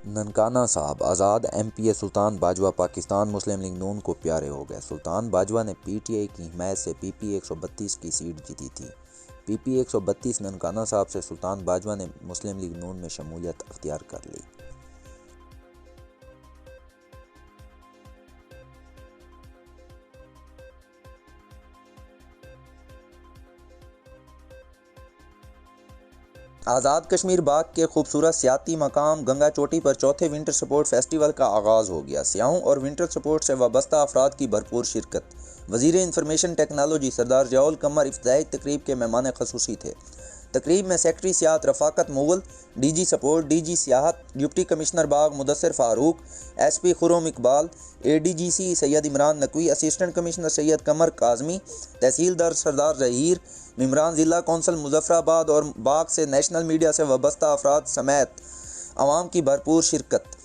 ننکانہ صاحب آزاد M P اے سلطان باجوہ پاکستان مسلم league نون کو پیارے ہو گئے۔ سلطان باجوہ نے پی ٹی آئی کی حمایت سے پی پی 132 کی سیٹ جیتی تھی۔ پی پی 132 ننکانہ صاحب سے سلطان باجوہ نے مسلم لیگ نون میں شمولیت اختیار کر لی۔ آزاد کشمیر باغ کے خوبصورت سیاحتی مقام گنگا چوٹی پر چوتھے ونٹر سپورٹ فیسٹیول کا آغاز ہو گیا۔ سیاحوں اور ونٹر سپورٹ سے وابستہ افراد کی بھرپور شرکت۔ وزیر انفارمیشن ٹیکنالوجی سردار ضیاء القمر افتتاحی تقریب کے مہمان خصوصی تھے۔ تقریب میں سیکرٹری سیاحت Rafaqat Mughal, D G support, D G سیاحت، deputy commissioner Bagh Mudassar Farooq, S P Khurram Iqbal, A D G C Syed Imran Naqvi, assistant commissioner Syed Qamar Kazmi, tehsildar Sardar Zaheer, ممبران ضلع کونسل مظفر آباد اور باغ سے نیشنل میڈیا سے وابستہ افراد سمیت عوام کی بھرپور شرکت۔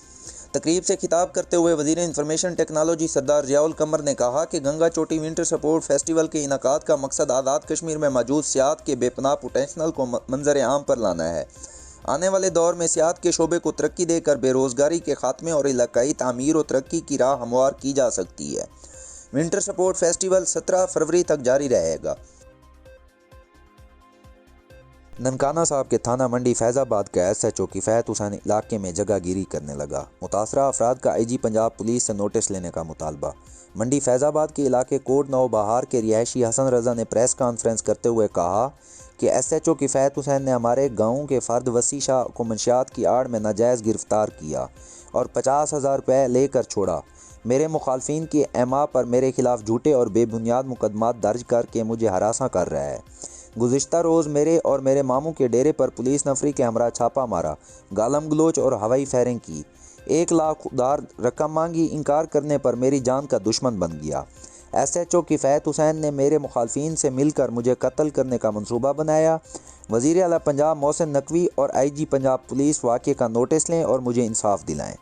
تقریب سے خطاب کرتے ہوئے وزیر انفارمیشن ٹیکنالوجی سردار ضیاء القمر نے کہا کہ گنگا چوٹی ونٹر سپورٹ فیسٹیول کے انعقاد کا مقصد آزاد کشمیر میں موجود سیاحت کے بے پناہ پوٹینشل کو منظر عام پر لانا ہے۔ آنے والے دور میں سیاحت کے شعبے کو ترقی دے کر بے روزگاری کے خاتمے اور علاقائی تعمیر و ترقی کی راہ ہموار کی جا سکتی ہے۔ ونٹر سپورٹ فیسٹیول 17 فروری تک جاری رہے گا۔ ننکانہ صاحب کے تھانہ منڈی فیض آباد کا ایس ایچ او کفایت حسین علاقے میں جگہ گیری کرنے لگا۔ متاثرہ افراد کا آئی جی پنجاب پولیس سے نوٹس لینے کا مطالبہ۔ منڈی فیض آباد کے علاقے کوٹ نو بہار کے رہائشی حسن رضا نے پریس کانفرنس کرتے ہوئے کہا کہ ایس ایچ او کفایت حسین نے ہمارے گاؤں کے فرد وسیع شاہ کو منشیات کی آڑ میں ناجائز گرفتار کیا اور 50,000 روپے لے کر چھوڑا۔ میرے مخالفین کی اعماء پر میرے خلاف جھوٹے اور بے بنیاد مقدمات درج کر کے مجھے ہراساں کر رہا ہے۔ گزشتہ روز میرے اور میرے ماموں کے ڈیرے پر پولیس نفری کے ہمراہ چھاپا مارا، گالم گلوچ اور ہوائی فائرنگ کی، 1 لاکھ ادھار رقم مانگی، انکار کرنے پر میری جان کا دشمن بن گیا۔ ایس ایچ او کفایت حسین نے میرے مخالفین سے مل کر مجھے قتل کرنے کا منصوبہ بنایا۔ وزیر اعلیٰ پنجاب محسن نقوی اور آئی جی پنجاب پولیس واقعے کا نوٹس لیں اور مجھے انصاف دلائیں۔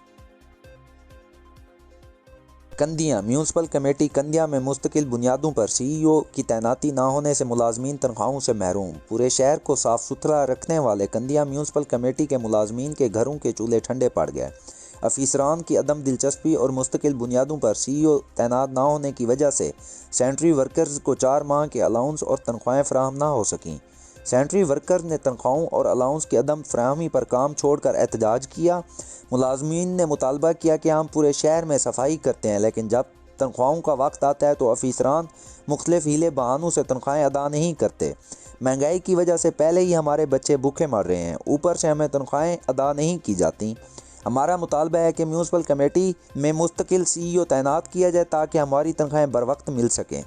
کندیاں میونسپل کمیٹی کندیا میں مستقل بنیادوں پر سی ای او کی تعیناتی نہ ہونے سے ملازمین تنخواہوں سے محروم۔ پورے شہر کو صاف ستھرا رکھنے والے کندیا میونسپل کمیٹی کے ملازمین کے گھروں کے چولہے ٹھنڈے پڑ گئے۔ افیسران کی عدم دلچسپی اور مستقل بنیادوں پر سی ای او تعینات نہ ہونے کی وجہ سے سینٹری ورکرز کو 4 ماہ کے الاؤنس اور تنخواہیں فراہم نہ ہو سکیں۔ سینٹری ورکرز نے تنخواہوں اور الاؤنس کی عدم فراہمی پر کام چھوڑ کر احتجاج کیا۔ ملازمین نے مطالبہ کیا کہ ہم پورے شہر میں صفائی کرتے ہیں، لیکن جب تنخواہوں کا وقت آتا ہے تو افیسران مختلف ہیلے بہانوں سے تنخواہیں ادا نہیں کرتے۔ مہنگائی کی وجہ سے پہلے ہی ہمارے بچے بھوکے مر رہے ہیں، اوپر سے ہمیں تنخواہیں ادا نہیں کی جاتی۔ ہمارا مطالبہ ہے کہ میونسپل کمیٹی میں مستقل سی ای او تعینات کیا جائے تاکہ ہماری تنخواہیں بر وقت مل سکیں۔